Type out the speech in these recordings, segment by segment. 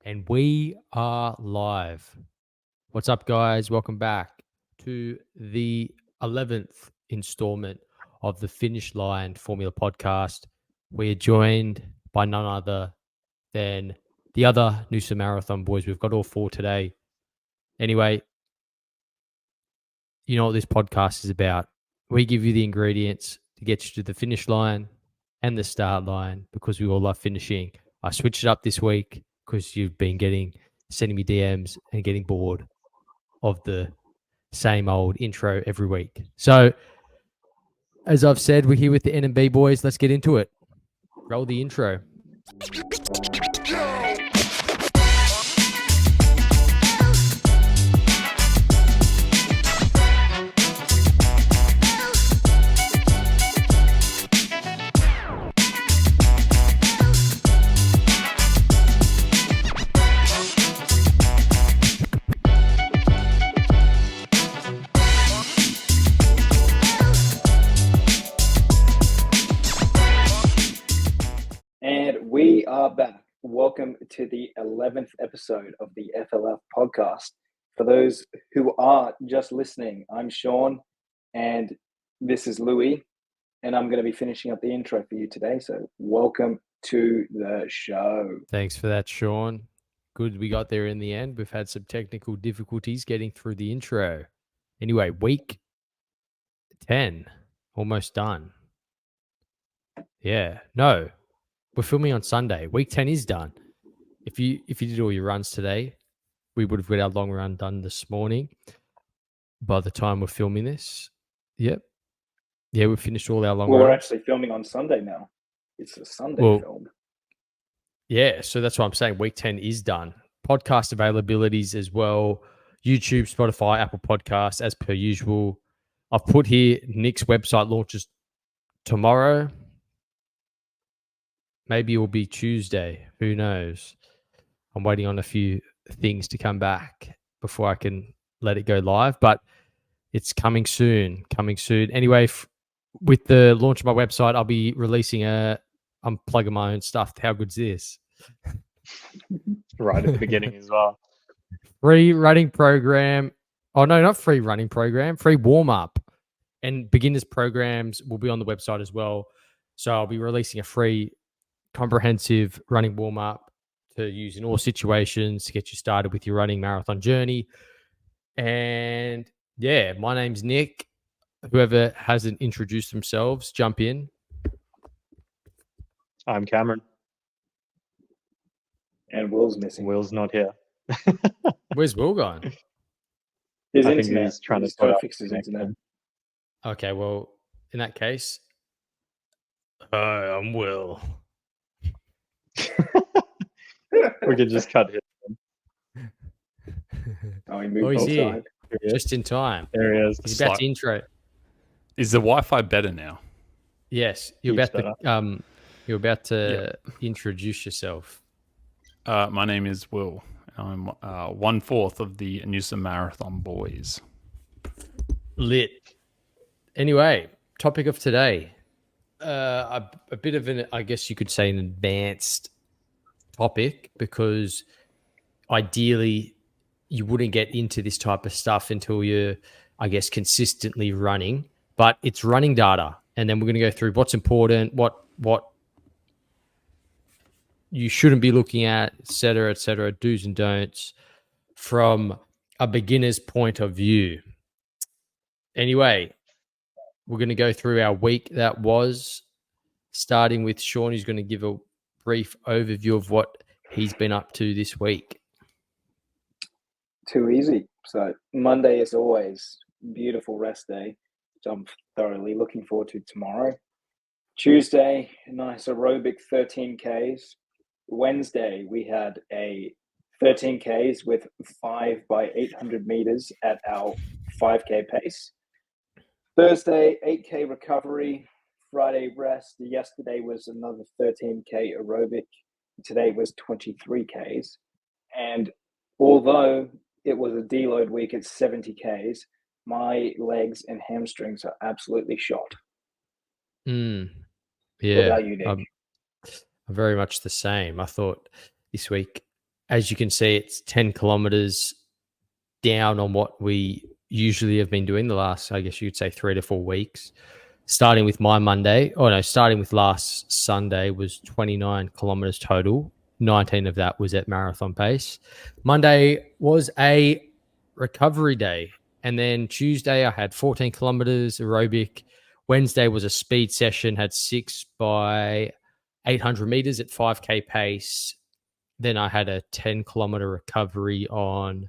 And we are live. What's up, guys? Welcome back to the 11th installment of the Finish Line Formula Podcast. We are joined by none other than the other NOOSA Marathon boys. We've got all four today. Anyway, you know what this podcast is about. We give you the ingredients to get you to the finish line and the start line because we all love finishing. I switched it up this week because you've been sending me DMs and getting bored of the same old intro every week. So, as I've said, we're here with the N&B boys. Let's get into it. Roll the intro. We are back. Welcome to the 11th episode of the FLF podcast. For those who are just listening, I'm Sean and this is Louis, and I'm going to be finishing up the intro for you today. So welcome to the show. Thanks for that, Sean. Good we got there in the end. We've had some technical difficulties getting through the intro. Anyway, week 10, almost done. Yeah, no. We're filming on Sunday. Week 10 is done. If you did all your runs today, we would have got our long run done this morning. By the time we're filming this, yep. Yeah, we've finished all our long runs. We're actually filming on Sunday now. It's a Sunday film. Yeah, so that's what I'm saying. Week 10 is done. Podcast availabilities as well. YouTube, Spotify, Apple Podcasts, as per usual. I've put here Nick's website launches tomorrow. Maybe it will be Tuesday. Who knows? I'm waiting on a few things to come back before I can let it go live, but it's coming soon. Anyway, with the launch of my website, I'll be releasing I'm plugging my own stuff. How good's this? Right at the beginning as well. Free running program. Oh, no, not free running program. Free warm-up. And beginners programs will be on the website as well. So I'll be releasing a free comprehensive running warm-up to use in all situations to get you started with your running marathon journey. And yeah, my name's Nick. Whoever hasn't introduced themselves, jump in. I'm Cameron. And Will's missing. Will's not here. Where's Will going? His I think internet. he's trying He's to fix his internet. Okay, well, in that case, I'm Will. We could just cut him. Oh, he moved he's here. outside. Just in time. There he is. He's about to intro. Is the Wi-Fi better now? Yes, you're about to introduce yourself. My name is Will. I'm 1/4 of the NOOSA Marathon boys. Lit. Anyway, topic of today. A bit of an, I guess you could say, an advanced topic, because ideally you wouldn't get into this type of stuff until you're, I guess, consistently running. But it's running data, and then we're going to go through what's important, what you shouldn't be looking at, et cetera, do's and don'ts from a beginner's point of view. Anyway, we're going to go through our week that was, starting with Sean, who's going to give a brief overview of what he's been up to this week. Too easy. So Monday is always beautiful rest day, which I'm thoroughly looking forward to tomorrow. Tuesday, nice aerobic 13Ks. Wednesday, we had a 13Ks with 5 by 800 meters at our 5K pace. Thursday, 8K recovery. Friday, rest. Yesterday was another 13K aerobic. Today was 23Ks. And although it was a deload week at 70Ks, my legs and hamstrings are absolutely shot. Yeah. What about you, Nick? Very much the same. I thought this week as you can see, it's 10 kilometers down on what we usually have been doing the last, I guess you'd say, 3 to 4 weeks. Starting with starting with last Sunday was 29 kilometers total. 19 of that was at marathon pace. Monday was a recovery day. And then Tuesday, I had 14 kilometers aerobic. Wednesday was a speed session, had 6 by 800 meters at 5K pace. Then I had a 10-kilometer recovery on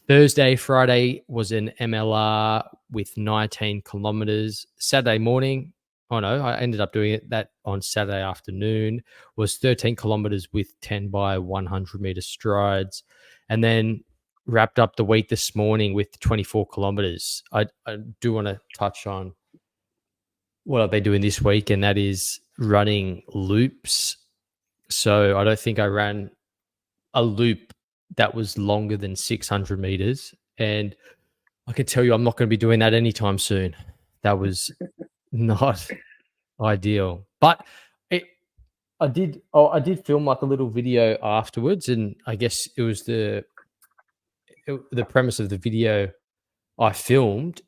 Thursday. Friday was an MLR with 19 kilometers. Saturday morning, I ended up doing that on Saturday afternoon, was 13 kilometers with 10 by 100 meter strides. And then wrapped up the week this morning with 24 kilometers. I do want to touch on what I've been doing this week, and that is running loops. So I don't think I ran a loop that was longer than 600 meters. And I can tell you I'm not going to be doing that anytime soon. That was not ideal. But I did film like a little video afterwards, and I guess it was the premise of the video I filmed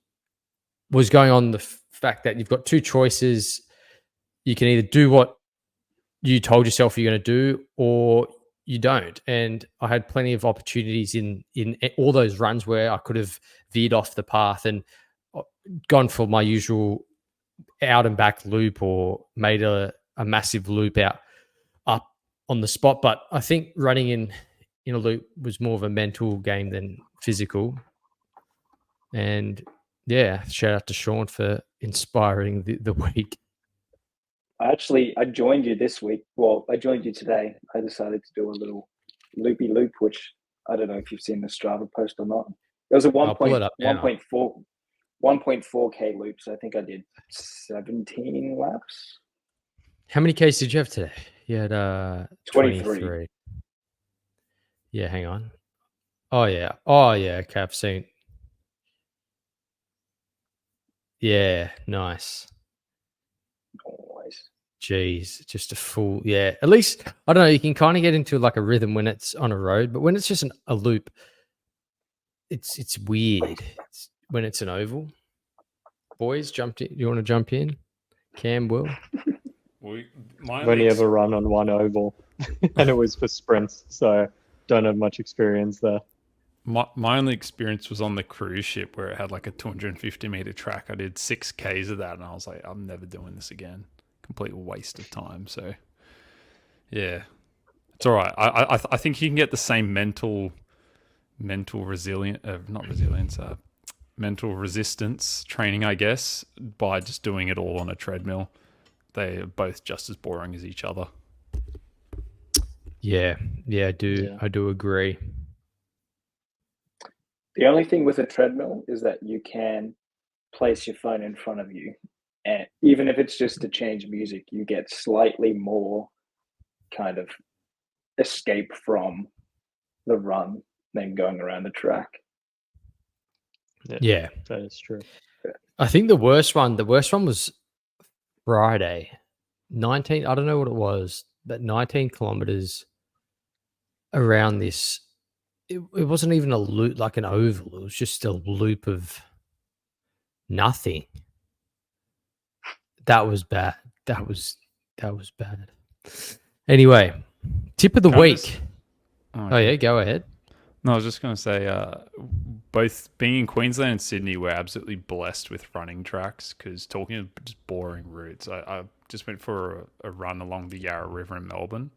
was going on the fact that you've got two choices. You can either do what you told yourself you're going to do, or you don't. And I had plenty of opportunities in all those runs where I could have veered off the path and gone for my usual out and back loop, or made a massive loop up on the spot. But I think running in a loop was more of a mental game than physical. And yeah, shout out to Sean for inspiring the week. I joined you this week. Well, I joined you today. I decided to do a little loopy loop, which I don't know if you've seen the Strava post or not. It was a 1.4K loop. So I think I did 17 laps. How many Ks did you have today? You had 23. Yeah, hang on. Oh yeah. Okay, I've seen. Yeah, nice. Always. Jeez, just a full. Yeah, at least I don't know. You can kind of get into like a rhythm when it's on a road, but when it's just a loop, it's weird. When it's an oval. Boys, jumped in. You want to jump in? Cam, Will? I've only ever run on one oval, and it was for sprints, so don't have much experience there. My only experience was on the cruise ship where it had like a 250 meter track. I did 6 Ks of that, and I was like, I'm never doing this again. Complete waste of time. So, yeah, it's all right. I think you can get the same mental resistance training, I guess, by just doing it all on a treadmill. They are both just as boring as each other. Yeah, I do agree. The only thing with a treadmill is that you can place your phone in front of you, and even if it's just to change music, you get slightly more kind of escape from the run than going around the track. Yeah, that is true. I think the worst one was Friday. 19, I don't know what it was, but 19 kilometers around this. It wasn't even a loop, like an oval. It was just a loop of nothing. That was bad. That was bad. Anyway, tip of the week. Oh yeah, go ahead. No, I was just going to say, both being in Queensland and Sydney, we're absolutely blessed with running tracks, because talking of just boring routes, I just went for a run along the Yarra River in Melbourne.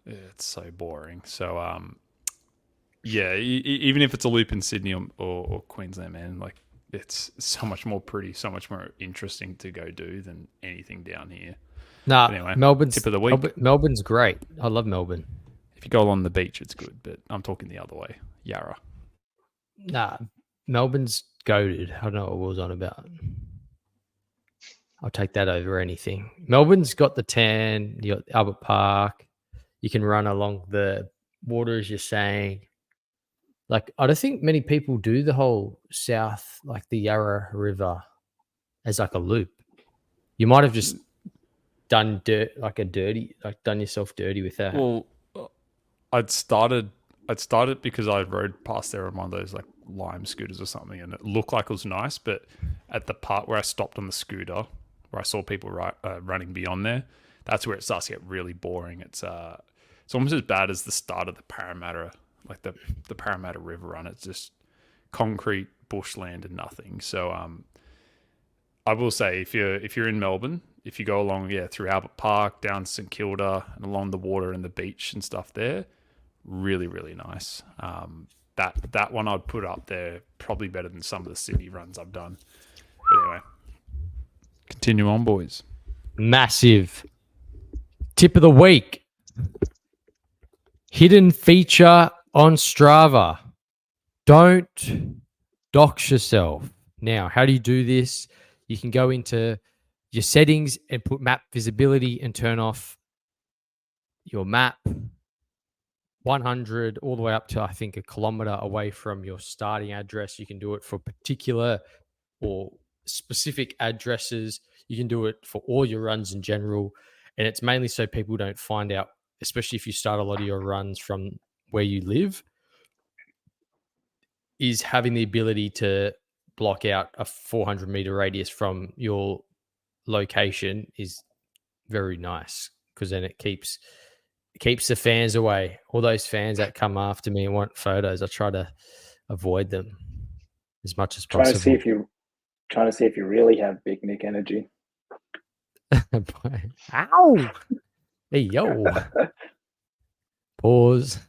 It's so boring. So, yeah, even if it's a loop in Sydney or Queensland, man, like, it's so much more pretty, so much more interesting to go do than anything down here. Nah, anyway, Melbourne's tip of the week. Melbourne's great. I love Melbourne. If you go along the beach, it's good, but I'm talking the other way. Yarra. Nah, Melbourne's goated. I don't know what Will's on about. I'll take that over anything. Melbourne's got the tan. You got Albert Park. You can run along the water, as you're saying. Like, I don't think many people do the whole south, like the Yarra River, as like a loop. You might have just done done yourself dirty with that. Well, I'd started because I rode past there on one of those like Lime scooters or something, and it looked like it was nice. But at the part where I stopped on the scooter, where I saw people running beyond there, that's where it starts to get really boring. It's almost as bad as the start of the Parramatta, like the Parramatta River run. It's just concrete bushland and nothing. So I will say if you're in Melbourne, if you go along through Albert Park, down St Kilda, and along the water and the beach and stuff there, really, really nice. That one I'd put up there, probably better than some of the city runs I've done. But anyway, continue on, boys. Massive tip of the week. Hidden feature on Strava. Don't dox yourself. Now, how do you do this? You can go into your settings and put map visibility and turn off your map 100 all the way up to, I think, 1 kilometer away from your starting address. You can do it for particular or specific addresses. You can do it for all your runs in general. And it's mainly so people don't find out, especially if you start a lot of your runs from where you live, is having the ability to block out a 400 meter radius from your location is very nice, because then it keeps the fans away. All those fans that come after me and want photos, I try to avoid them as much as possible. Trying to see if you really have Big Nick energy. Ow! Hey, yo. Pause.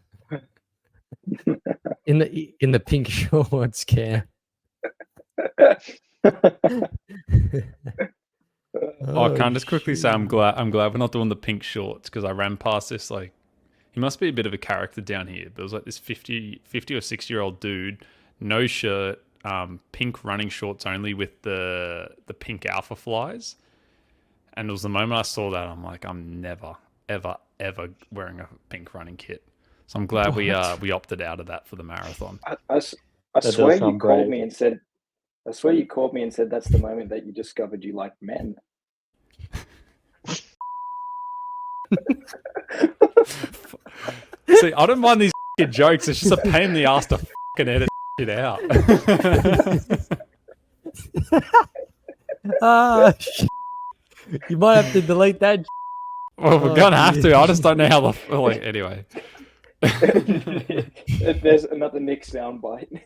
In the pink shorts, Cam. I can't just quickly say I'm glad we're not doing the pink shorts, because I ran past this, like, he must be a bit of a character down here. There was like this 50 or 60-year-old dude, no shirt, pink running shorts only with the pink alpha flies. And it was the moment I saw that, I'm like, I'm never, ever, ever wearing a pink running kit. So I'm glad we opted out of that for the marathon. I swear you called me and said that's the moment that you discovered you like men. See, I don't mind these jokes. It's just a pain in the ass to fucking edit it out. You might have to delete that. Well, we're gonna have to. I just don't know how the anyway. There's another Nick soundbite.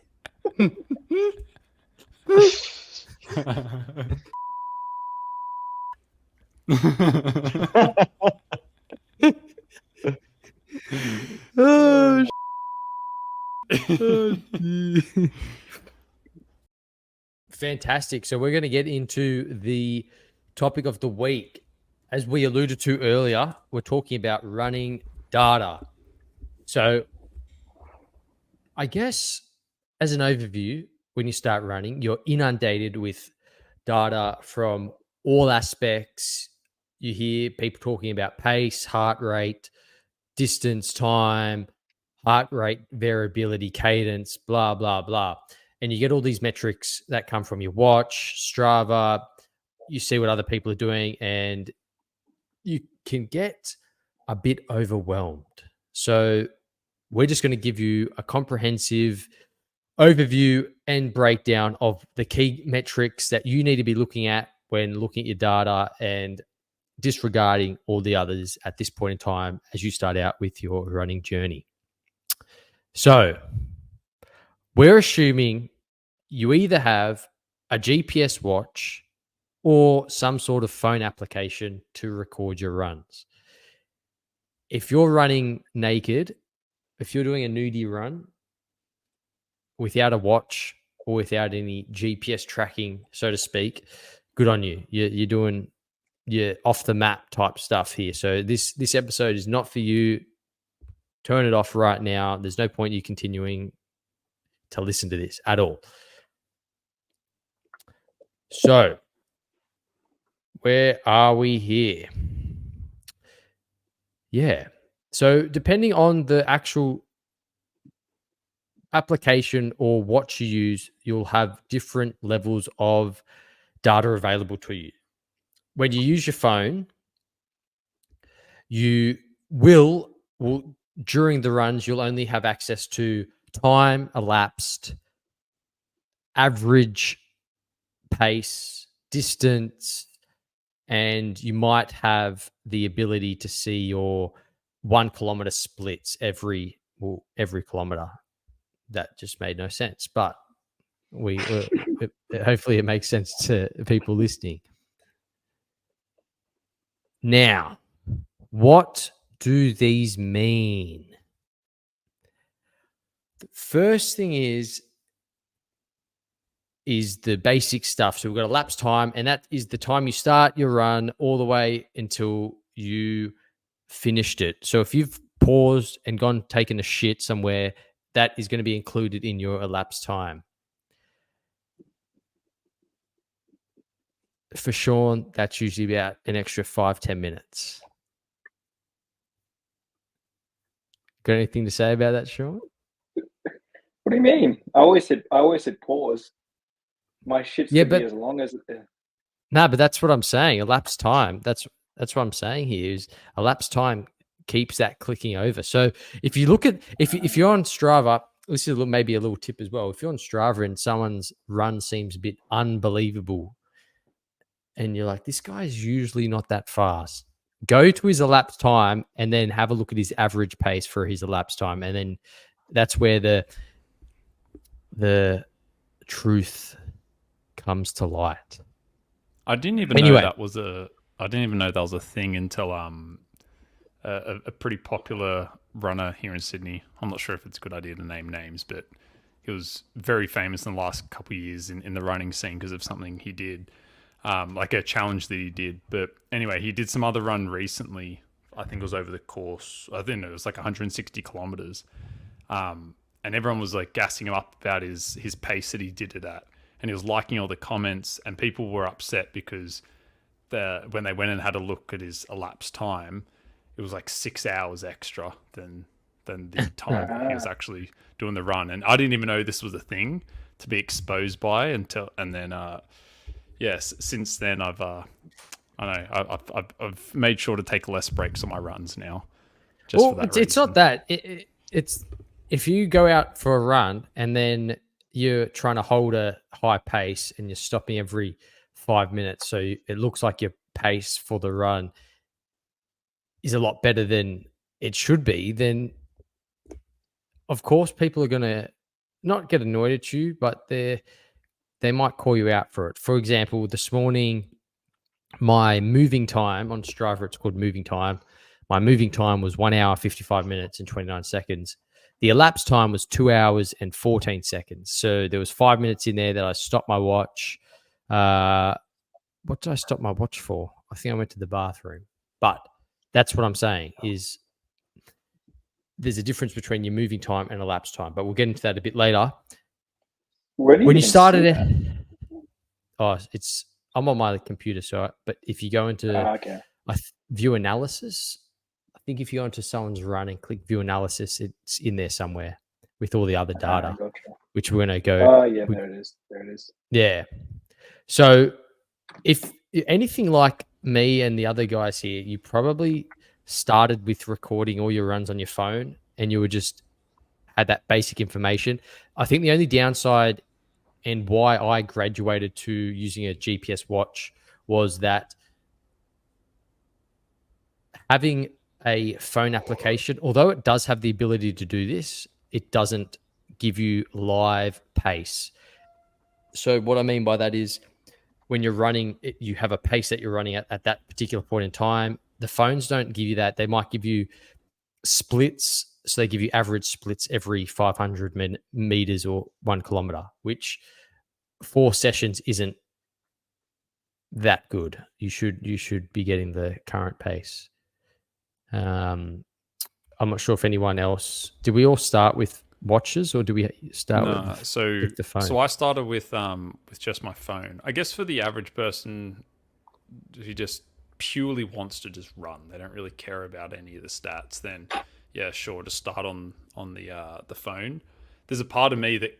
Oh, fantastic. So we're going to get into the topic of the week. As we alluded to earlier, we're talking about running data. So I guess as an overview, when you start running, you're inundated with data from all aspects. You hear people talking about pace, heart rate, distance, time, heart rate variability, cadence, blah, blah, blah. And you get all these metrics that come from your watch, Strava. You see what other people are doing, and you can get a bit overwhelmed. So we're just going to give you a comprehensive overview and breakdown of the key metrics that you need to be looking at when looking at your data, and disregarding all the others at this point in time as you start out with your running journey. So we're assuming you either have a GPS watch or some sort of phone application to record your runs. If you're running naked, if you're doing a nudie run without a watch or without any GPS tracking, so to speak, good on you. You're doing your off the map type stuff here. So this episode is not for you. Turn it off right now. There's no point you continuing to listen to this at all. So where are we here? Yeah. So depending on the actual application or watch you use, you'll have different levels of data available to you. When you use your phone, you will during the runs, you'll only have access to time elapsed, average pace, distance, and you might have the ability to see your 1 kilometer splits every kilometer. That just made no sense, but hopefully it makes sense to people listening. Now, what do these mean? The first thing is the basic stuff. So we've got elapsed time, and that is the time you start your run all the way until you finished it. So if you've paused and gone taken a shit somewhere, that is going to be included in your elapsed time. For Sean, that's usually about an extra 5-10 minutes. Got anything to say about that, Sean? What do you mean? I always said pause. My shit's to be as long as it. No, but that's what I'm saying. Elapsed time. That's what I'm saying here is elapsed time keeps that clicking over. So if you look at if you're on Strava, this is maybe a little tip as well. If you're on Strava and someone's run seems a bit unbelievable, and you're like, this guy's usually not that fast, go to his elapsed time and then have a look at his average pace for his elapsed time, and then that's where the truth comes to light. I didn't even know that was a thing until a pretty popular runner here in Sydney. I'm not sure if it's a good idea to name names, but he was very famous in the last couple of years in the running scene because of something he did, like a challenge that he did. But anyway, he did some other run recently. I think it was over the course. I think it was like 160 kilometers. And everyone was like gassing him up about his pace that he did it at. And he was liking all the comments, and people were upset because when they went and had a look at his elapsed time, it was like 6 hours extra than the time that he was actually doing the run. And I didn't even know this was a thing to be exposed by since then I've made sure to take less breaks on my runs now. For that it's not that. It's if you go out for a run and then you're trying to hold a high pace and you're stopping every 5 minutes, so it looks like your pace for the run is a lot better than it should be, then of course people are going to not get annoyed at you, but they might call you out for it. For example, this morning, my moving time on Strava, it's called moving time. My moving time was 1 hour, 55 minutes and 29 seconds. The elapsed time was 2 hours and 14 seconds. So there was 5 minutes in there that I stopped my watch. What did I stop my watch for? I think I went to the bathroom. But that's what I'm saying is there's a difference between your moving time and elapsed time. But we'll get into that a bit later. When you started it, I'm on my computer, but if you go into view analysis, I think if you go into someone's run and click view analysis, it's in there somewhere with all the other data, which we're going to go. Oh, yeah, there it is. Yeah. So if anything like me and the other guys here, you probably started with recording all your runs on your phone and you were just had that basic information. I think the only downside and why I graduated to using a GPS watch was that having a phone application, although it does have the ability to do this, it doesn't give you live pace. So what I mean by that is when you're running, you have a pace that you're running at that particular point in time. The phones don't give you that. They might give you splits. So they give you average splits every 500 meters or 1 kilometer, which 4 sessions isn't that good. You should be getting the current pace. I'm not sure if anyone else. Did we all start with watches, or do we start with the phone? So I started with just my phone. I guess for the average person who just purely wants to just run, they don't really care about any of the stats, then yeah, sure, to start on the phone. There's a part of me that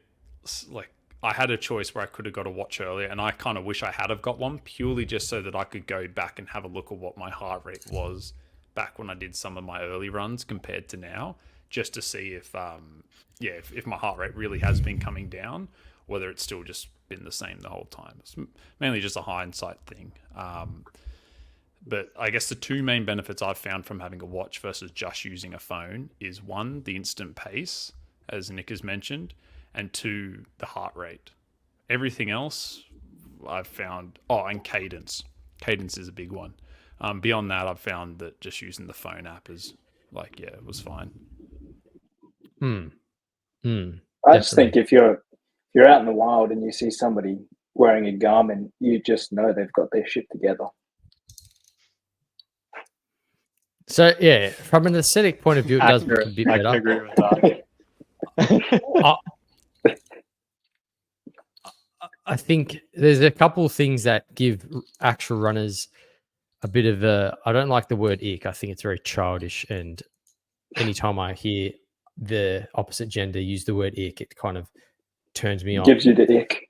like I had a choice where I could have got a watch earlier, and I kind of wish I had have got one purely just so that I could go back and have a look at what my heart rate was back when I did some of my early runs compared to now. just to see if if my heart rate really has been coming down, whether it's still just been the same the whole time. It's mainly just a hindsight thing. But I guess the two main benefits I've found from having a watch versus just using a phone is, one, the instant pace, as Nick has mentioned, and two, the heart rate. Everything else I've found, and cadence. Cadence is a big one. Beyond that, I've found that just using the phone app is it was fine. I just think if you're out in the wild and you see somebody wearing a Garmin, you just know they've got their shit together. So yeah, from an aesthetic point of view, it does look a bit better. I can agree with that. I think there's a couple of things that give actual runners a bit of a, I don't like the word ick. I think it's very childish. And anytime I hear the opposite gender use the word ick, it kind of turns me on. Gives you the ick.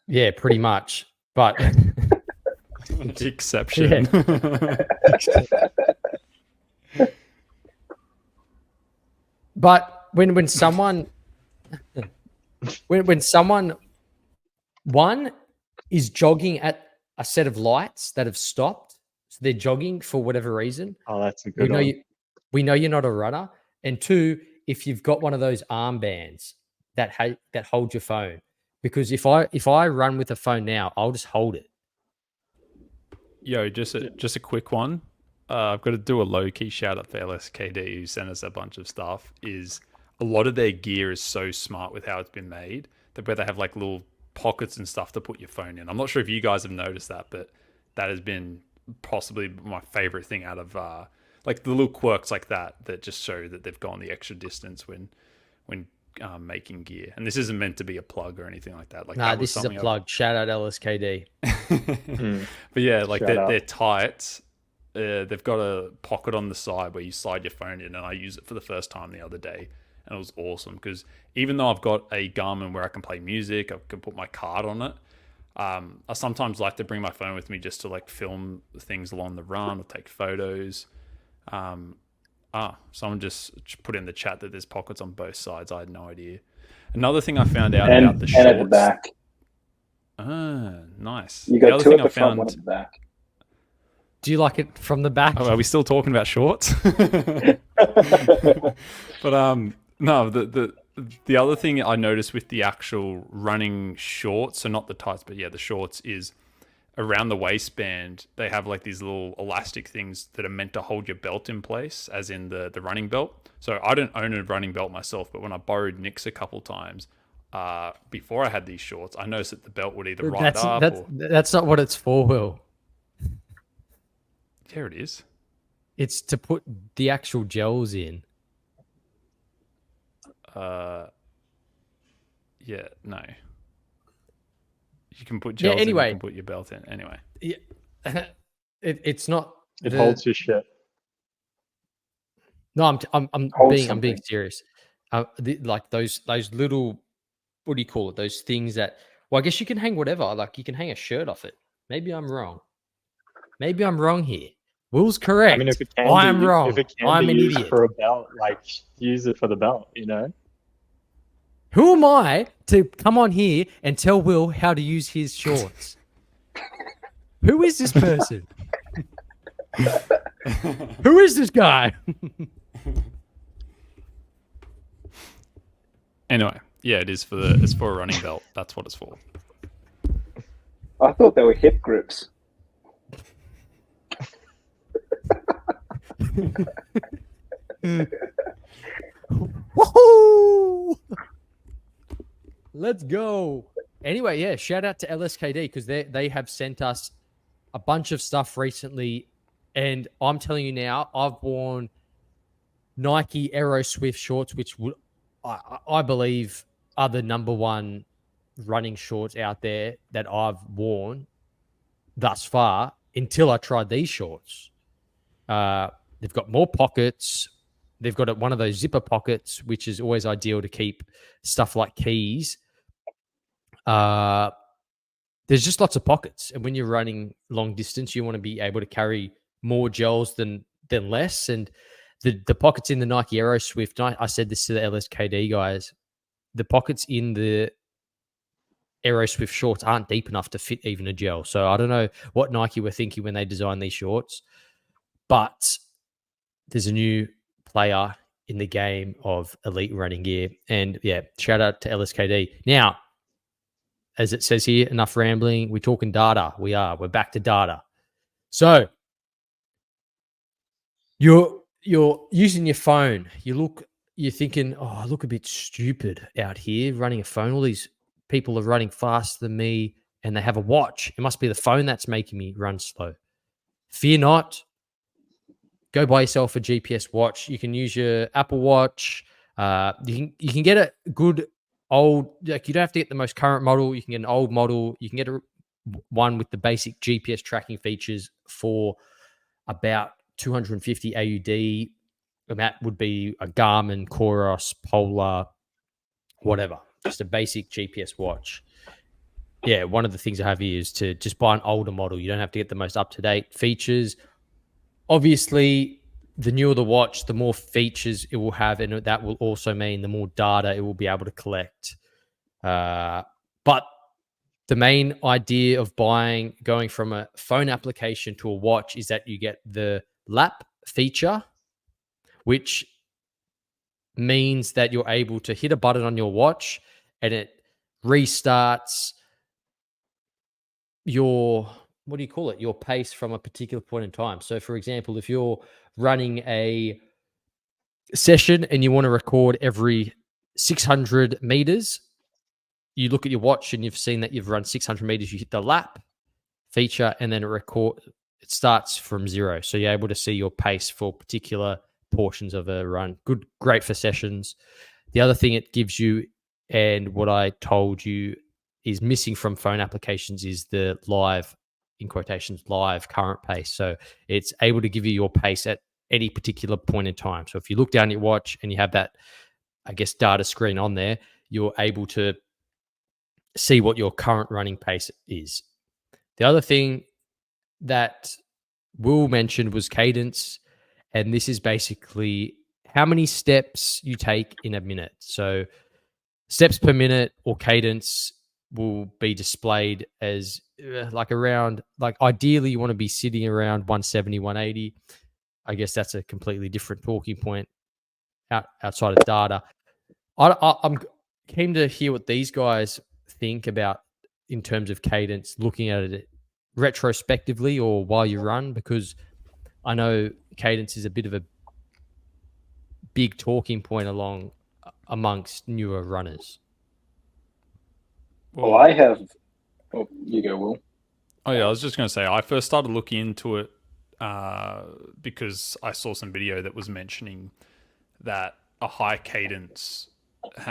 Yeah, pretty much. But exception. But when someone when someone one is jogging at a set of lights that have stopped, so they're jogging for whatever reason. Oh, that's a good one. We know you're not a runner. And two, if you've got one of those armbands that hold your phone, because if I run with a phone now, I'll just hold it. Yo, just a quick one. I've got to do a low-key shout-out for LSKD, who sent us a bunch of stuff. Is a lot of their gear is so smart with how it's been made, that where they have like little pockets and stuff to put your phone in. I'm not sure if you guys have noticed that, but that has been possibly my favorite thing out of like the little quirks like that just show that they've gone the extra distance when making gear. And this isn't meant to be a plug or anything like that. Like, nah, this is a plug. Shout out LSKD. But yeah, like they're tight. They've got a pocket on the side where you slide your phone in, and I used it for the first time the other day, and it was awesome because even though I've got a Garmin where I can play music, I can put my card on it, I sometimes like to bring my phone with me just to like film things along the run or take photos. Someone just put in the chat that there's pockets on both sides. I had no idea. Another thing I found out about the shorts. And at the back. Nice. You got two at the front, one at the back. Do you like it from the back? Oh, are we still talking about shorts? But no, the other thing I noticed with the actual running shorts, so not the tights, but yeah, the shorts, is around the waistband, they have like these little elastic things that are meant to hold your belt in place, as in the running belt. So I don't own a running belt myself, but when I borrowed Nick's a couple times, before I had these shorts, I noticed that the belt would either ride up. That's not what it's for, Will. There it is. It's to put the actual gels in. Yeah, no. You can put gels anyway. in, you can put your belt in. Anyway. Yeah. It's not. It holds your shit. No, I'm being serious. Like those little, what do you call it? Those things that, well, I guess you can hang whatever. Like you can hang a shirt off it. Maybe I'm wrong. Maybe I'm wrong here. Will's correct. I mean, if it can I'm wrong. If it can I'm be an used idiot. for a belt, like use it for the belt, you know? Who am I to come on here and tell Will how to use his shorts? Who is this person? Who is this guy? Anyway, yeah, it's for a running belt. That's what it's for. I thought they were hip grips. Woohoo! Let's go. Anyway, yeah, shout out to LSKD because they have sent us a bunch of stuff recently, and I'm telling you now, I've worn Nike Aero Swift shorts, which I believe are the number one running shorts out there that I've worn thus far until I tried these shorts. They've got more pockets. They've got one of those zipper pockets, which is always ideal to keep stuff like keys. There's just lots of pockets. And when you're running long distance, you want to be able to carry more gels than less. And the pockets in the Nike Aero Swift. I said this to the LSKD guys. The pockets in the Aero Swift shorts aren't deep enough to fit even a gel. So I don't know what Nike were thinking when they designed these shorts, but there's a new player in the game of elite running gear. And yeah, shout out to LSKD. Now, as it says here, enough rambling. We're talking data. We're back to data. So you're using your phone. You're thinking, oh, I look a bit stupid out here running a phone. All these people are running faster than me and they have a watch. It must be the phone that's making me run slow. Fear not. Go buy yourself a GPS watch. You can use your Apple Watch. You can get a good old, like you don't have to get the most current model. You can get an old model. You can get one with the basic GPS tracking features for about 250 AUD. And that would be a Garmin, Coros, Polar, whatever. Just a basic GPS watch. Yeah, one of the things I have here is to just buy an older model. You don't have to get the most up-to-date features. Obviously, the newer the watch, the more features it will have, and that will also mean the more data it will be able to collect. But the main idea of going from a phone application to a watch is that you get the lap feature, which means that you're able to hit a button on your watch and it restarts your, what do you call it? Your pace from a particular point in time. So for example, if you're running a session and you want to record every 600 meters, you look at your watch and you've seen that you've run 600 meters, you hit the lap feature and then it starts from zero. So you're able to see your pace for particular portions of a run. Great for sessions. The other thing it gives you, and what I told you is missing from phone applications, is the live, in quotations, live current pace. So it's able to give you your pace at any particular point in time. So if you look down at your watch and you have that, I guess, data screen on there, you're able to see what your current running pace is. The other thing that Will mentioned was cadence. And this is basically how many steps you take in a minute. So steps per minute or cadence will be displayed as ideally you want to be sitting around 170, 180. I guess that's a completely different talking point outside of data. I'm keen to hear what these guys think about in terms of cadence, looking at it retrospectively or while you run, because I know cadence is a bit of a big talking point amongst newer runners. Well, I have. Oh, you go, Will. Oh yeah, I was just going to say I first started looking into it because I saw some video that was mentioning that a high cadence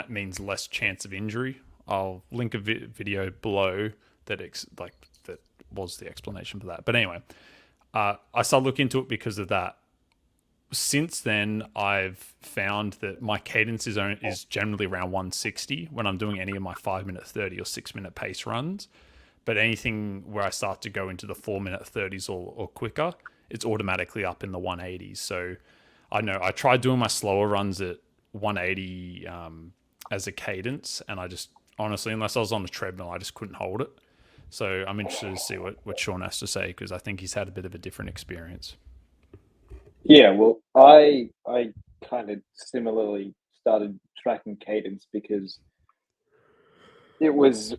means less chance of injury. I'll link a video below that that was the explanation for that. But anyway, I started looking into it because of that. Since then, I've found that my cadence is generally around 160 when I'm doing any of my 5-minute 30 or 6-minute pace runs. But anything where I start to go into the 4-minute 30s or quicker, it's automatically up in the 180s. So I know I tried doing my slower runs at 180 as a cadence, and I just honestly, unless I was on the treadmill, I just couldn't hold it. So I'm interested to see what Sean has to say, because I think he's had a bit of a different experience. Yeah, well, I kind of similarly started tracking cadence because it was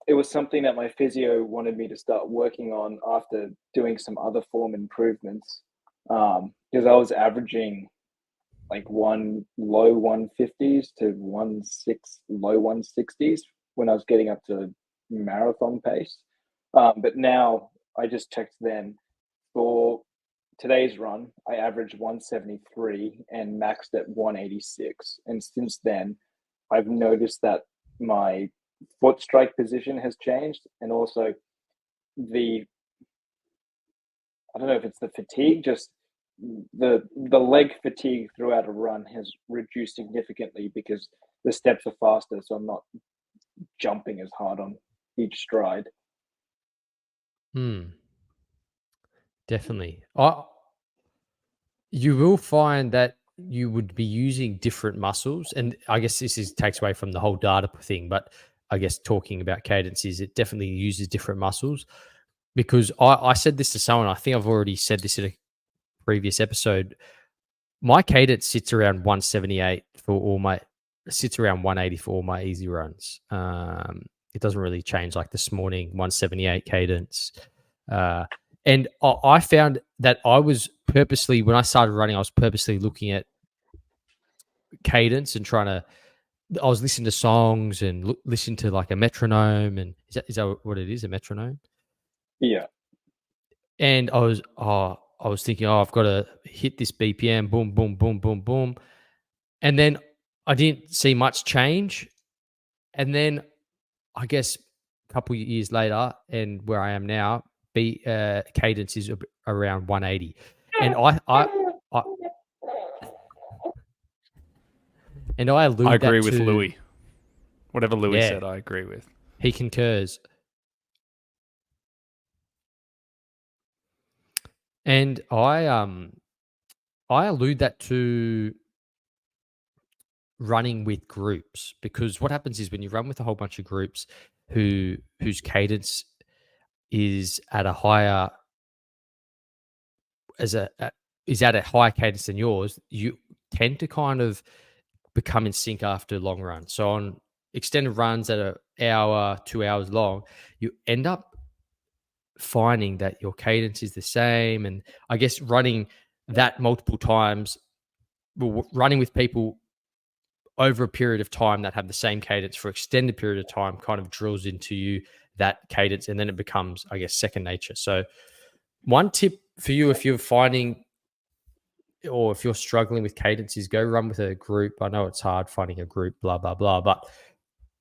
it was something that my physio wanted me to start working on after doing some other form improvements. Because I was averaging like low 150s to low 160s when I was getting up to marathon pace. But now I just checked then for today's run, I averaged 173 and maxed at 186. And since then, I've noticed that my foot strike position has changed, and also I don't know if it's the fatigue, just the leg fatigue throughout a run has reduced significantly because the steps are faster, so I'm not jumping as hard on each stride. Definitely. you will find that you would be using different muscles. And I guess takes away from the whole data thing, but I guess talking about cadences, it definitely uses different muscles. Because I said this to someone, I think I've already said this in a previous episode. My cadence sits around 178 for all my, sits around 180 for all my easy runs. It doesn't really change. Like this morning, 178 cadence. And I found that I was purposely, when I started running, I was purposely looking at cadence and I was listening to songs and listening to like a metronome. And is that what it is, a metronome? Yeah. And I was thinking, I've got to hit this BPM, boom, boom, boom, boom, boom. And then I didn't see much change. And then I guess a couple of years later, and where I am now, cadence is around 180. And I agree with Louis. Whatever Louis said, I agree with. He concurs. And I allude that to running with groups, because what happens is when you run with a whole bunch of groups whose cadence is at a higher is at a higher cadence than yours, you tend to kind of become in sync after long runs. So on extended runs that are hour, 2 hours long, you end up finding that your cadence is the same. And I guess running that multiple times, running with people over a period of time that have the same cadence for extended period of time, kind of drills into you that cadence, and then it becomes, I guess, second nature. So one tip for you, if you're finding or if you're struggling with cadence, is go run with a group. I know it's hard finding a group, blah, blah, blah, but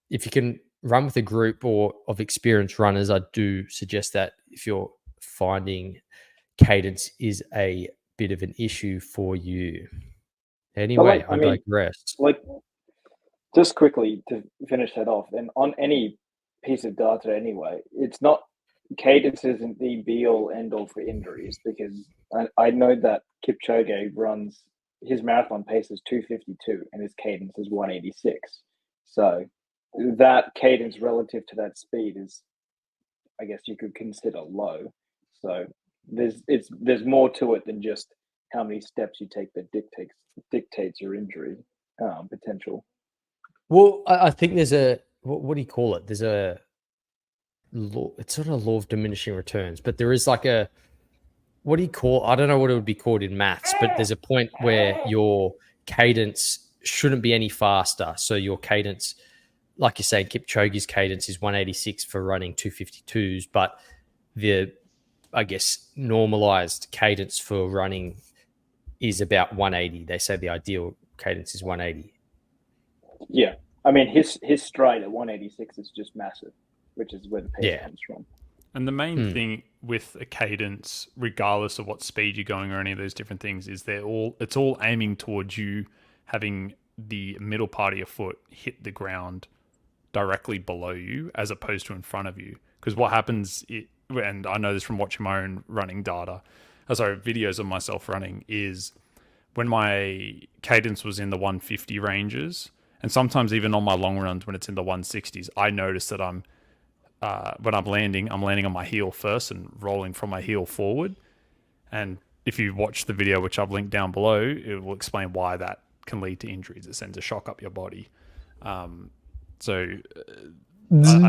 if you can run with a group or of experienced runners, I do suggest that if you're finding cadence is a bit of an issue for you. Anyway, I digress. Like, just quickly to finish that off, and on any piece of data anyway, it's not, cadence isn't the be-all, end-all for injuries, because I know that Kipchoge runs, his marathon pace is 252 and his cadence is 186. So that cadence relative to that speed is, I guess you could consider low. So there's more to it than just how many steps you take that dictates your injury potential. Well, I think there's a, what do you call it? There's a law, it's sort of a law of diminishing returns, but there is like a, what do you call, I don't know what it would be called in maths, but there's a point where your cadence shouldn't be any faster. So your cadence, like you say, Kipchoge's cadence is 186 for running 252s, but the, I guess, normalized cadence for running is about 180. They say the ideal cadence is 180. Yeah. I mean, his stride at 186 is just massive, which is where the pace comes from. And the main thing with a cadence, regardless of what speed you're going or any of those different things, is it's all aiming towards you having the middle part of your foot hit the ground directly below you as opposed to in front of you. Because what happens, and I know this from watching my own running videos of myself running, is when my cadence was in the 150 ranges, and sometimes even on my long runs when it's in the 160s, I notice that when I'm landing on my heel first and rolling from my heel forward. And if you watch the video, which I've linked down below, it will explain why that can lead to injuries. It sends a shock up your body. I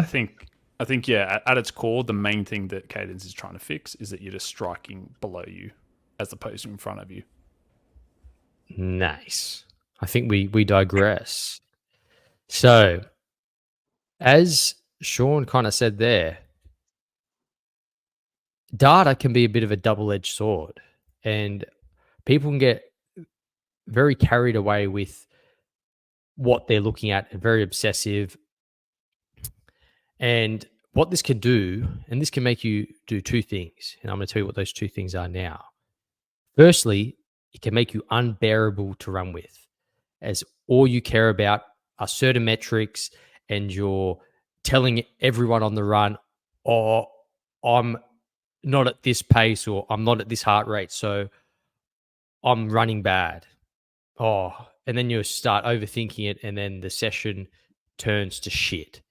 think, yeah, at its core, the main thing that cadence is trying to fix is that you're just striking below you as opposed to in front of you. Nice. I think we digress. So, as Sean kind of said there, data can be a bit of a double-edged sword, and people can get very carried away with what they're looking at and very obsessive. And what this can do, and this can make you do two things, and I'm going to tell you what those two things are now. Firstly, it can make you unbearable to run with, as all you care about are certain metrics, and you're telling everyone on the run, oh, I'm not at this pace, or I'm not at this heart rate, so I'm running bad. Oh, and then you start overthinking it, and then the session turns to shit,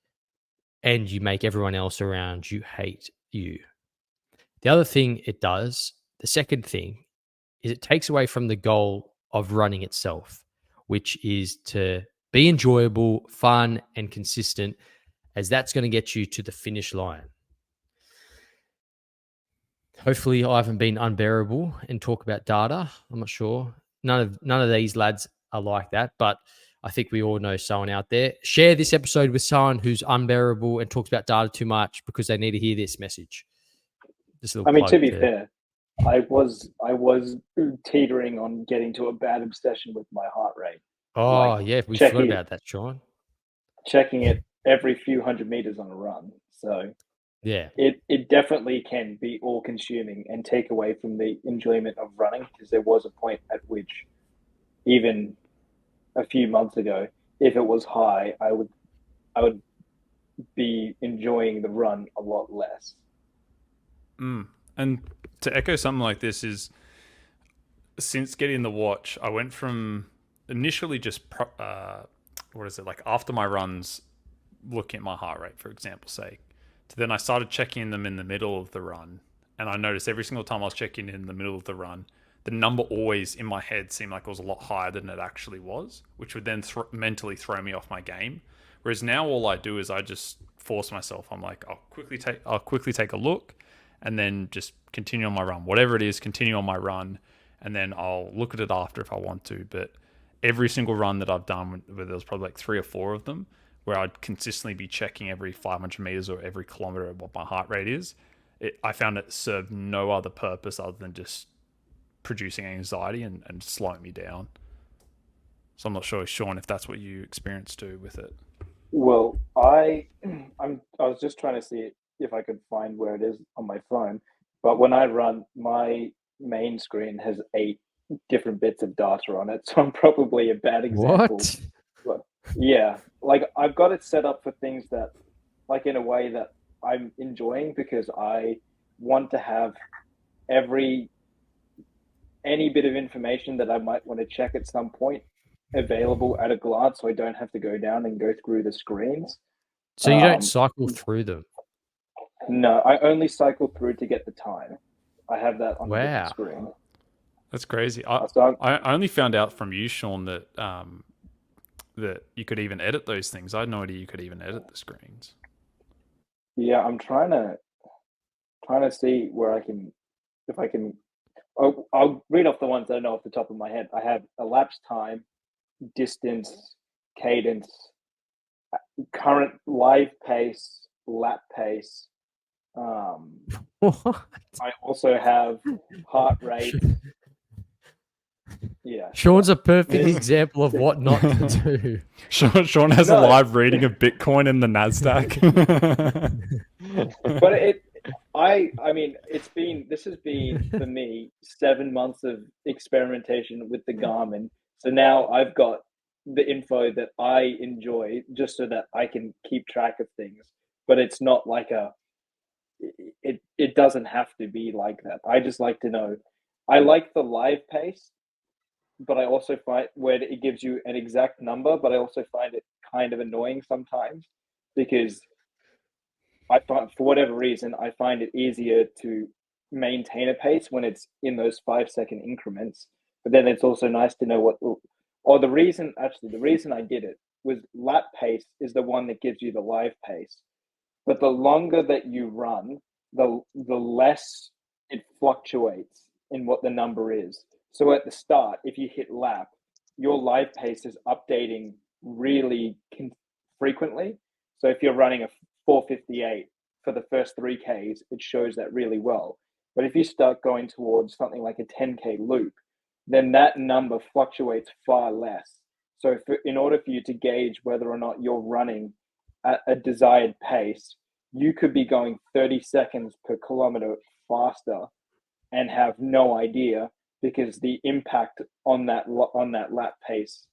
and you make everyone else around you hate you. The other thing it does, the second thing, is it takes away from the goal of running itself, which is to be enjoyable, fun, and consistent, as that's going to get you to the finish line. Hopefully, I haven't been unbearable and talk about data. I'm not sure. None of these lads are like that, but I think we all know someone out there. Share this episode with someone who's unbearable and talks about data too much, because they need to hear this message. I mean, to be fair, I was teetering on getting to a bad obsession with my heart rate. Oh, yeah, we forgot about that, Sean. Checking it every few hundred meters on a run. So yeah, it definitely can be all-consuming and take away from the enjoyment of running, because there was a point at which, even a few months ago, if it was high, I would be enjoying the run a lot less. And to echo something like this is, since getting the watch, I went from initially just like after my runs, looking at my heart rate, for example's sake, to then I started checking them in the middle of the run, and I noticed every single time I was checking in the middle of the run, the number always in my head seemed like it was a lot higher than it actually was, which would then mentally throw me off my game. Whereas now all I do is I just force myself. I'm like, I'll quickly take a look, and then just continue on my run. Whatever it is, continue on my run, and then I'll look at it after if I want to. But every single run that I've done, where there was probably like 3 or 4 of them, where I'd consistently be checking every 500 meters or every kilometer what my heart rate is, I found it served no other purpose other than just producing anxiety and slowing me down. So I'm not sure, Sean, if that's what you experienced too with it. Well, I was just trying to see if I could find where it is on my phone, but when I run, my main screen has 8 different bits of data on it, so I'm probably a bad example. What? But yeah, like I've got it set up for things that, like, in a way that I'm enjoying, because I want to have any bit of information that I might want to check at some point available at a glance, so I don't have to go down and go through the screens. So you don't cycle through them? No, I only cycle through to get the time. I have that on the screen. That's crazy. I only found out from you, Sean, that that you could even edit those things. I had no idea you could even edit the screens. Yeah, I'm trying to see where if I can. I'll read off the ones that I know off the top of my head. I have elapsed time, distance, cadence, current live pace, lap pace. What? I also have heart rate. Yeah, Sean's a perfect example of what not to do. Sean has a live reading of Bitcoin and the NASDAQ. But I mean, this has been for me 7 months of experimentation with the Garmin. So now I've got the info that I enjoy, just so that I can keep track of things. But it's not like it doesn't have to be like that. I just like to know. I like the live pace, but I also find where it gives you an exact number, but I also find it kind of annoying sometimes, because I find, for whatever reason, I find it easier to maintain a pace when it's in those 5-second increments. But then it's also nice to know the reason I did it was lap pace is the one that gives you the live pace. But the longer that you run, the less it fluctuates in what the number is. So at the start, if you hit lap, your live pace is updating really frequently. So if you're running a 4:58 for the first 3Ks, it shows that really well. But if you start going towards something like a 10K loop, then that number fluctuates far less. So in order for you to gauge whether or not you're running at a desired pace, you could be going 30 seconds per kilometer faster and have no idea, because the impact on that lap pace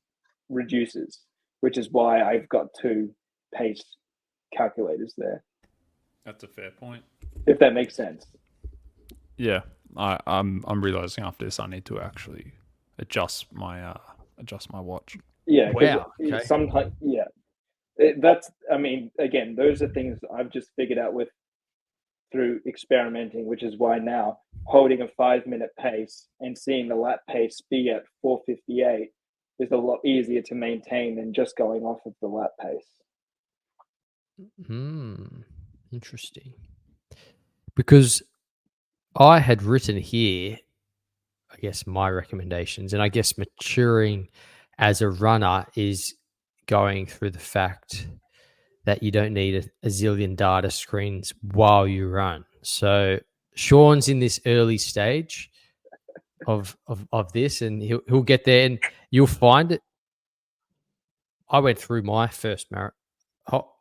reduces, which is why I've got 2 pace calculators there. That's a fair point. If that makes sense. Yeah, I'm realizing after this I need to actually adjust my watch. Yeah, Wow. Okay. sometimes, yeah, I mean, again, those are things I've just figured out through experimenting, which is why now holding a 5-minute pace and seeing the lap pace be at 4:58 is a lot easier to maintain than just going off of the lap pace. Interesting. Because I had written here, I guess, my recommendations, and I guess maturing as a runner is going through the fact that you don't need a zillion data screens while you run. So Sean's in this early stage of this, and he'll get there, and you'll find it. I went through my first marathon.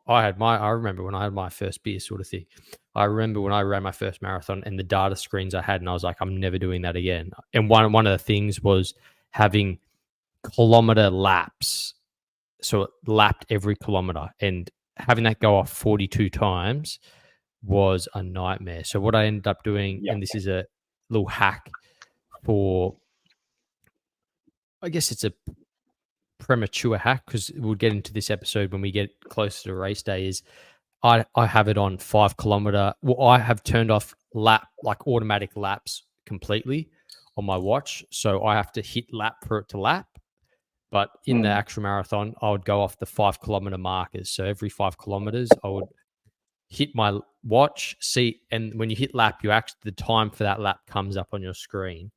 I remember when I had my first beer, sort of thing. I remember when I ran my first marathon and the data screens I had, and I was like, I'm never doing that again. And one of the things was having kilometer laps. So it lapped every kilometer, and having that go off 42 times was a nightmare. So what I ended up doing, and this is a little hack for, I guess it's a premature hack, because we'll get into this episode when we get closer to race day, is I have it on 5 kilometer. Well, I have turned off automatic laps completely on my watch. So I have to hit lap for it to lap. But in the actual marathon, I would go off the 5 kilometer markers. So every 5 kilometers, I would hit my watch, and when you hit lap, the time for that lap comes up on your screen,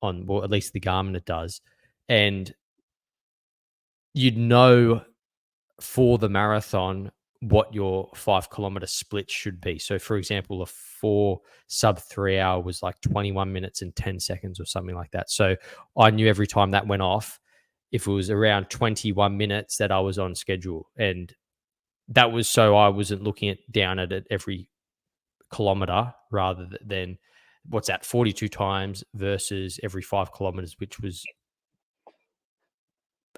at least the Garmin it does. And you'd know for the marathon what your 5 kilometer split should be. So, for example, a 4 sub 3 hour was like 21 minutes and 10 seconds or something like that. So I knew every time that went off, if it was around 21 minutes, that I was on schedule. And that was so I wasn't looking down at it every kilometer, rather than what's that, 42 times versus every 5 kilometers, which was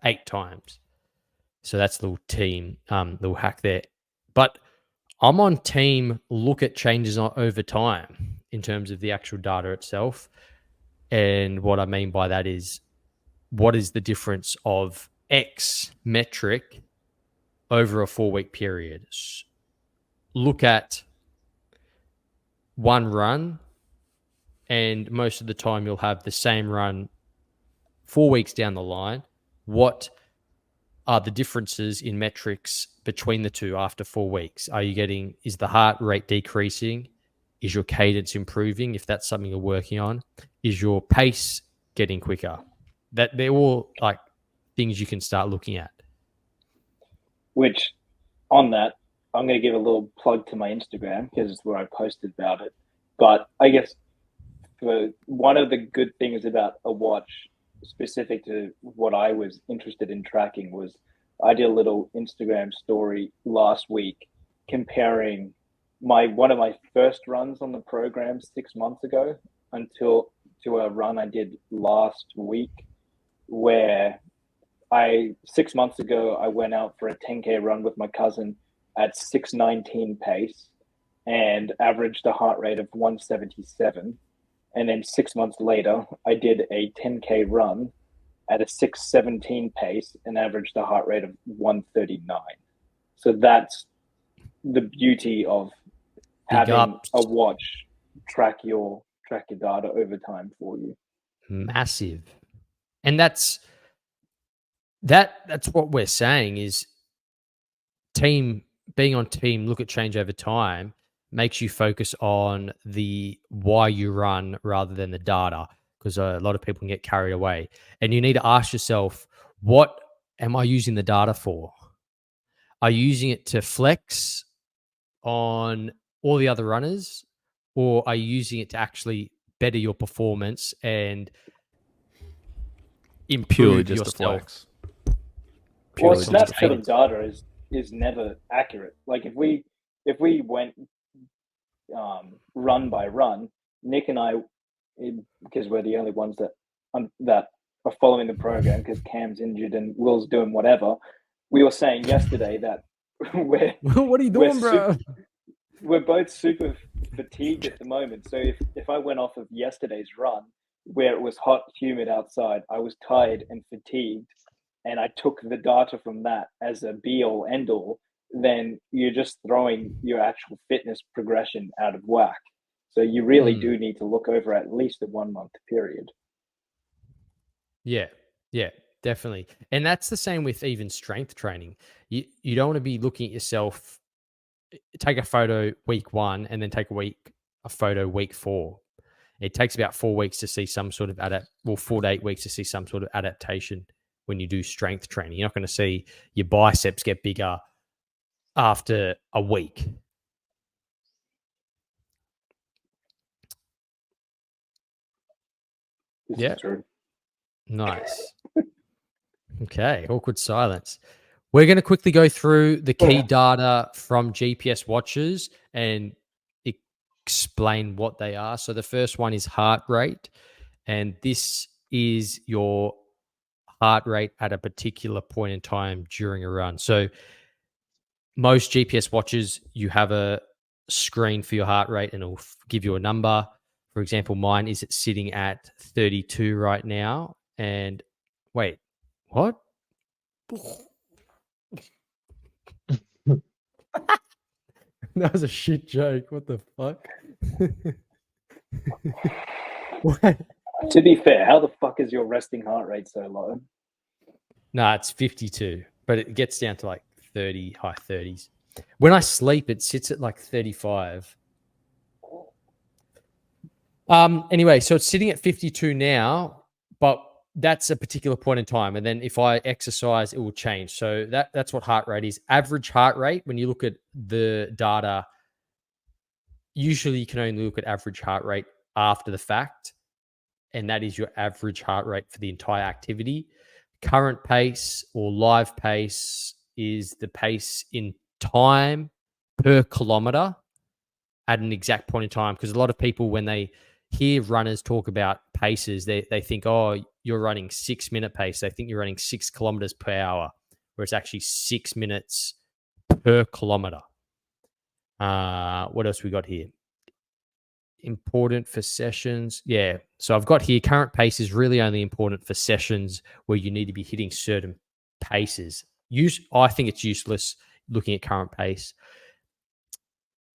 8 times. So that's the little hack there. But I'm on team look at changes over time in terms of the actual data itself. And what I mean by that is, what is the difference of X metric over a 4-week period? Look at one run, and most of the time you'll have the same run 4 weeks down the line. What are the differences in metrics between the two after 4 weeks? Is the heart rate decreasing? Is your cadence improving, if that's something you're working on? Is your pace getting quicker? That they're all like things you can start looking at. Which, on that, I'm going to give a little plug to my Instagram, because it's where I posted about it. But I guess one of the good things about a watch, specific to what I was interested in tracking, was I did a little Instagram story last week comparing one of my first runs on the program 6 months ago to a run I did last week, where 6 months ago I went out for a 10K run with my cousin at 6:19 pace and averaged a heart rate of 177. And then 6 months later, I did a 10K run at a 6:17 pace and averaged a heart rate of 139. So that's the beauty of having a watch track your data over time for you. Massive. And that's what we're saying is being on team look at change over time makes you focus on the why you run rather than the data, because a lot of people can get carried away. And you need to ask yourself, what am I using the data for? Are you using it to flex on all the other runners, or are you using it to actually better your performance and improve yourself? Well, snapshotting data is never accurate. Like if we went run by run, Nick and I, because we're the only ones that are following the program, because Cam's injured and Will's doing whatever, we were saying yesterday that what are you doing, bro? We're both super fatigued at the moment. So if I went off of yesterday's run where it was hot, humid outside, I was tired and fatigued, and I took the data from that as a be-all, end-all, then you're just throwing your actual fitness progression out of whack. So you really do need to look over at least a 1 month period. Yeah, definitely. And that's the same with even strength training. You don't want to be looking at yourself, take a photo week 1 and then take a photo week 4. It takes about 4 weeks to see some sort of 4 to 8 weeks to see some sort of adaptation when you do strength training. You're not going to see your biceps get bigger after a week. Yeah. Nice. Okay. Awkward silence. We're going to quickly go through the key data from GPS watches and explain what they are. So the first one is heart rate, and this is your heart rate at a particular point in time during a run. So most GPS watches, you have a screen for your heart rate and it'll give you a number. For example, mine is sitting at 32 right now. And wait, what? That was a shit joke. What the fuck? To be fair, how the fuck is your resting heart rate so low? Nah, it's 52, but it gets down to like 30, high 30s. When I sleep, it sits at like 35. Anyway, so it's sitting at 52 now, but that's a particular point in time. And then if I exercise, it will change. So that's what heart rate is. Average heart rate, when you look at the data, usually you can only look at average heart rate after the fact. And that is your average heart rate for the entire activity. Current pace or live pace is the pace in time per kilometer at an exact point in time. Because a lot of people, when they hear runners talk about paces, they think, oh, you're running 6 minute pace. They think you're running 6 kilometers per hour, where it's actually 6 minutes per kilometer. What else we got here? Important for sessions. Yeah. So I've got here current pace is really only important for sessions where you need to be hitting certain paces. I think it's useless looking at current pace,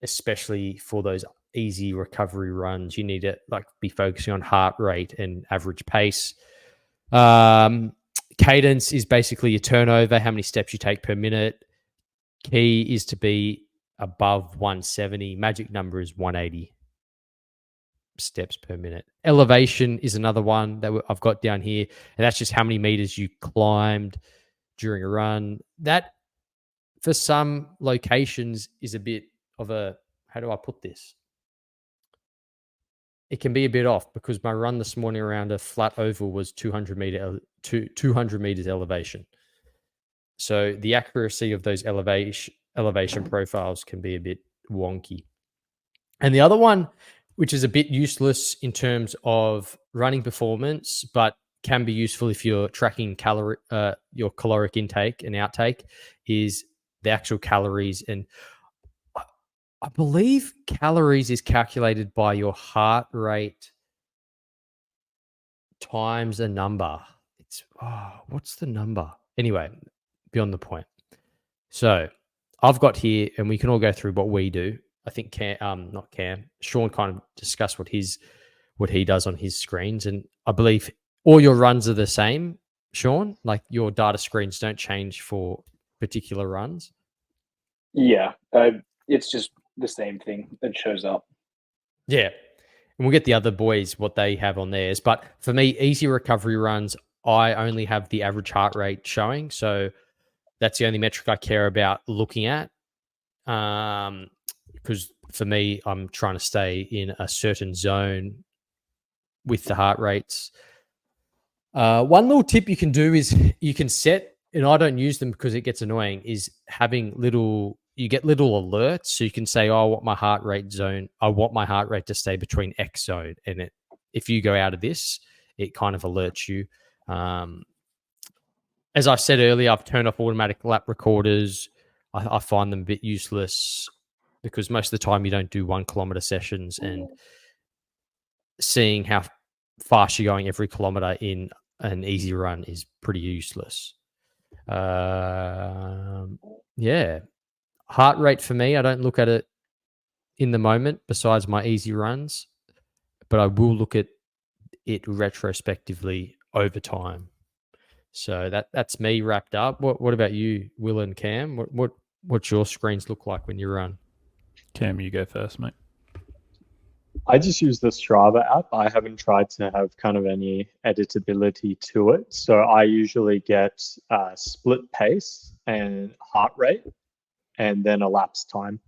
especially for those easy recovery runs. You need to be focusing on heart rate and average pace. Cadence is basically your turnover, how many steps you take per minute. Key is to be above 170. Magic number is 180 steps per minute. Elevation is another one that I've got down here, and that's just how many meters you climbed during a run. That, for some locations, is a bit of a, how do I put this? It can be a bit off, because my run this morning around a flat oval was 200 meters elevation. So the accuracy of those elevation profiles can be a bit wonky. And the other one, which is a bit useless in terms of running performance, but can be useful if you're tracking your caloric intake and outtake, is the actual calories. And I believe calories is calculated by your heart rate times a number. What's the number? Anyway, beyond the point. So I've got here, and we can all go through what we do. I think Sean kind of discussed what he does on his screens, and I believe all your runs are the same, Sean. Like, your data screens don't change for particular runs. Yeah, it's just the same thing that shows up. Yeah, and we'll get the other boys what they have on theirs. But for me, easy recovery runs, I only have the average heart rate showing, so that's the only metric I care about looking at. Because for me, I'm trying to stay in a certain zone with the heart rates. One little tip you can do is you can set, and I don't use them because it gets annoying, is having you get little alerts. So you can say, oh, I want my heart rate to stay between X zone. And if you go out of this, it kind of alerts you. As I said earlier, I've turned off automatic lap recorders. I find them a bit useless, because most of the time you don't do 1 kilometer sessions, and seeing how fast you're going every kilometer in an easy run is pretty useless. Yeah. Heart rate for me, I don't look at it in the moment besides my easy runs, but I will look at it retrospectively over time. So that's me wrapped up. What about you, Will and Cam? What's your screens look like when you run? Cam, you go first, mate. I just use the Strava app. I haven't tried to have kind of any editability to it. So I usually get split pace and heart rate and then elapsed time.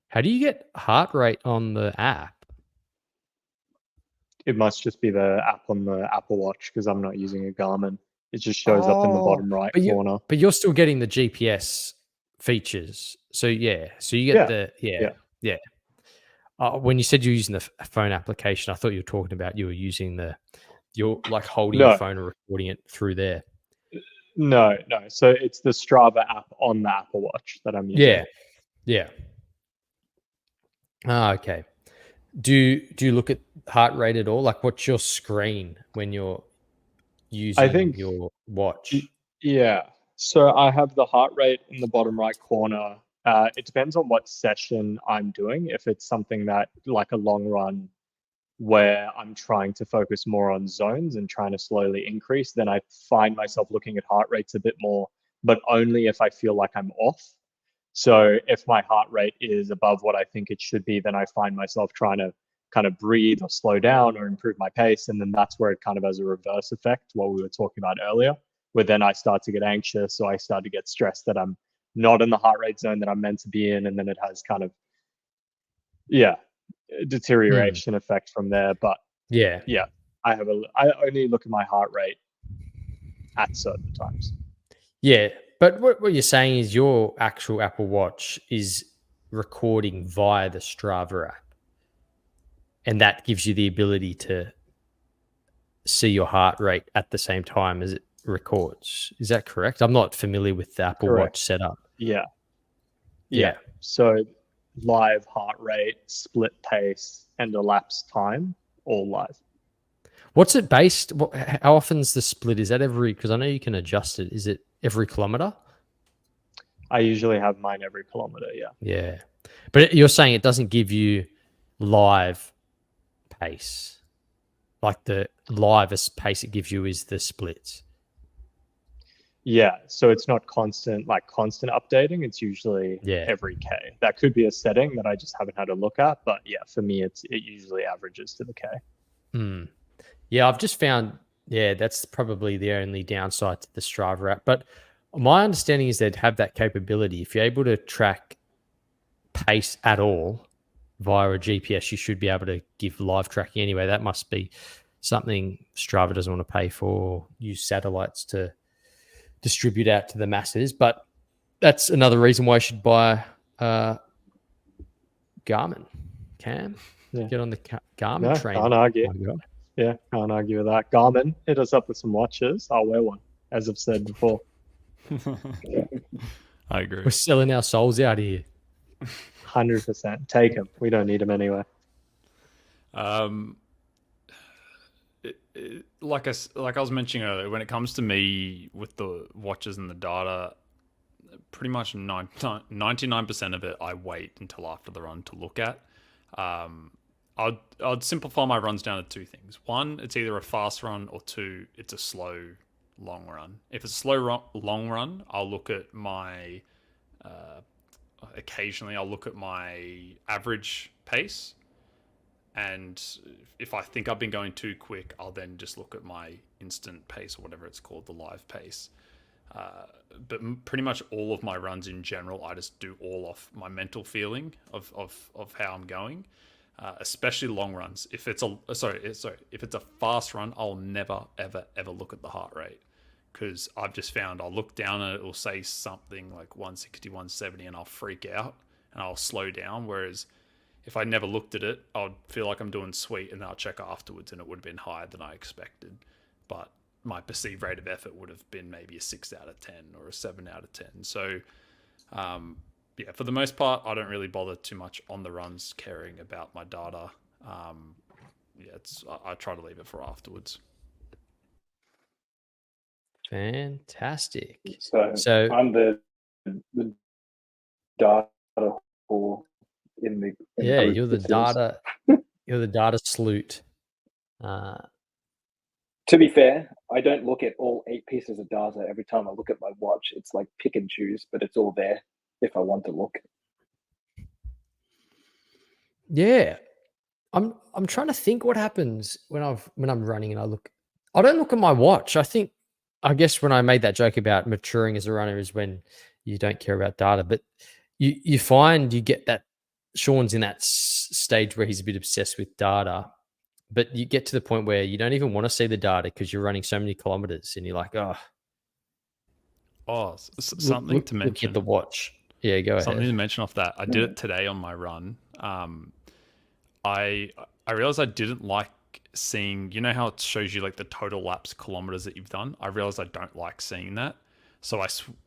How do you get heart rate on the app? It must just be the app on the Apple Watch because I'm not using a Garmin. It just shows up in the bottom right corner. But you're still getting the GPS features. So you get yeah. When you said you're using the phone application, I thought you were talking about you were using you're like holding your phone and recording it through there. No. So it's the Strava app on the Apple Watch that I'm using. Yeah. Okay. Do you look at heart rate at all? Like, what's your screen when you're using your watch? Yeah. So I have the heart rate in the bottom right corner. It depends on what session I'm doing. If it's something that like a long run where I'm trying to focus more on zones and trying to slowly increase, then I find myself looking at heart rates a bit more, but only if I feel like I'm off. So if my heart rate is above what I think it should be, then I find myself trying to kind of breathe or slow down or improve my pace. And then that's where it kind of has a reverse effect, what we were talking about earlier, where then I start to get anxious or I start to get stressed that I'm not in the heart rate zone that I'm meant to be in. And then it has kind of, deterioration effect from there. But I only look at my heart rate at certain times. Yeah. But what you're saying is your actual Apple Watch is recording via the Strava app. And that gives you the ability to see your heart rate at the same time as it records. Is that correct? I'm not familiar with the Apple Watch setup. Yeah. So live heart rate, split pace, and elapsed time, all live. What's it based? How often's the split? Is that because I know you can adjust it. Is it every kilometer? I usually have mine every kilometer, Yeah. But you're saying it doesn't give you live pace. Like the livest pace it gives you is the splits. Yeah, so it's not constant updating. It's usually every K. That could be a setting that I just haven't had a look at, but for me, it usually averages to the K. Yeah, I've just found, that's probably the only downside to the Strava app. But my understanding is they'd have that capability. If you're able to track pace at all via a GPS, you should be able to give live tracking anyway. That must be something Strava doesn't want to pay for, use satellites to distribute out to the masses. But that's another reason why you should buy Garmin. Cam, get on the Garmin train. Can't argue. Yeah, can't argue with that. Garmin, hit us up with some watches. I'll wear one, as I've said before. I agree. We're selling our souls out here. 100%. Take them. We don't need them anyway. Like I was mentioning earlier, when it comes to me with the watches and the data, pretty much 99% of it I wait until after the run to look at. I'd simplify my runs down to two things. One, it's either a fast run, or two, it's a slow long run. If it's a slow long run, I'll look at my occasionally I'll look at my average pace, and if I think I've been going too quick, I'll then just look at my instant pace, or whatever it's called, the live pace. But pretty much all of my runs in general, I just do all off my mental feeling of how I'm going. Especially long runs. If it's a fast run, I'll never ever look at the heart rate, because I've just found I'll look down and it will say something like 160, 170, and I'll freak out and I'll slow down. Whereas if I never looked at it, I'd feel like I'm doing sweet, and then I'll check afterwards and it would have been higher than I expected. But my perceived rate of effort would have been maybe a 6 out of 10 or a 7 out of 10. So, for the most part, I don't really bother too much on the runs caring about my data. yeah, I try to leave it for afterwards. Fantastic. So I'm the data whore in the Yeah, group, you're the it says. data. You're the data sleuth. To be fair, I don't look at all 8 pieces of data every time I look at my watch. It's like pick and choose, but it's all there if I want to look. Yeah, I'm trying to think what happens when I'm running and I look. I don't look at my watch. I guess when I made that joke about maturing as a runner is when you don't care about data, but you find you get that Sean's in that stage where he's a bit obsessed with data, but you get to the point where you don't even want to see the data because you're running so many kilometers and you're like, something to mention. Look at the watch. Yeah, go ahead. Something to mention off that. I did it today on my run. I realized I didn't like seeing, you know how it shows you like the total laps kilometers that you've done? I realized I don't like seeing that. So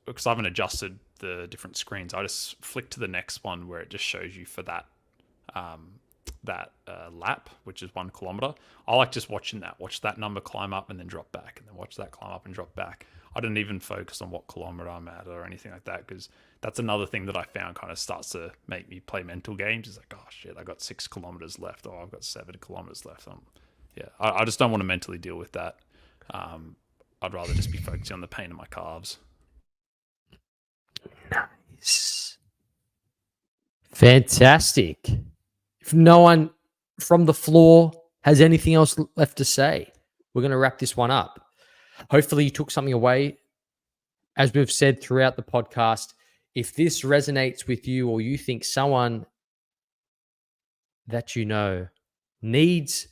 because I haven't adjusted the different screens, I just flick to the next one where it just shows you for that lap, which is 1 kilometer. I like just watch that number climb up and then drop back, and then watch that climb up and drop back. I didn't even focus on what kilometer I'm at or anything like that, because that's another thing that I found kind of starts to make me play mental games. It's like, oh shit, I got 6 kilometers left, or I've got 7 kilometers left. I just don't want to mentally deal with that. I'd rather just be focusing on the pain in my calves. Nice. Fantastic. If no one from the floor has anything else left to say, we're going to wrap this one up. Hopefully you took something away. As we've said throughout the podcast, if this resonates with you, or you think someone that you know needs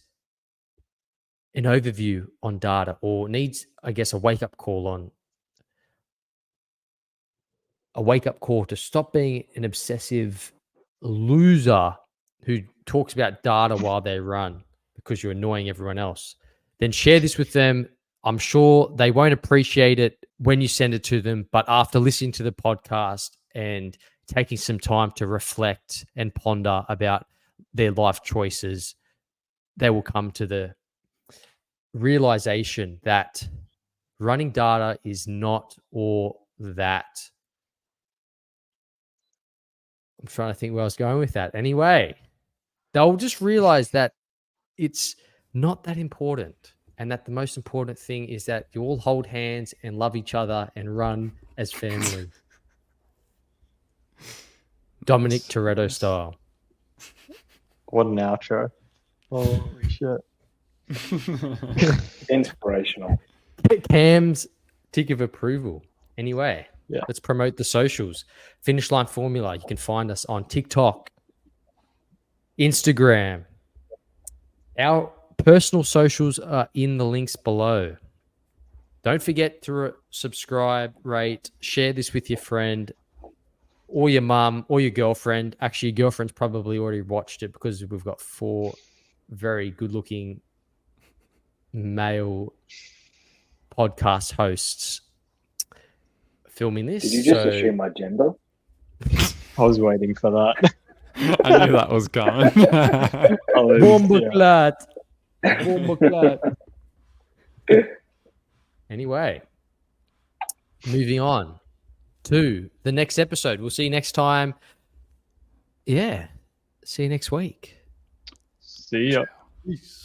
an overview on data, or needs, I guess, a wake-up call to stop being an obsessive loser who talks about data while they run because you're annoying everyone else, then share this with them. I'm sure they won't appreciate it when you send it to them, but after listening to the podcast and taking some time to reflect and ponder about their life choices, they will come to the realization that running data is not all that. I'm trying to think where I was going with that. Anyway, they'll just realize that it's not that important, and that the most important thing is that you all hold hands and love each other and run as family. Dominic Toretto style. What an outro. Holy shit. Inspirational. Cam's tick of approval. Anyway, yeah, let's promote the socials. Finish Line Formula. You can find us on TikTok, Instagram. Our personal socials are in the links below. Don't forget to subscribe, rate, share this with your friend or your mum or your girlfriend. Actually, your girlfriend's probably already watched it because we've got 4 very good-looking male podcast hosts filming this. Did you just assume my gender? I was waiting for that. I knew that was coming. Bomboclat. Anyway, moving on to the next episode. We'll see you next time. Yeah. See you next week. See ya. Peace.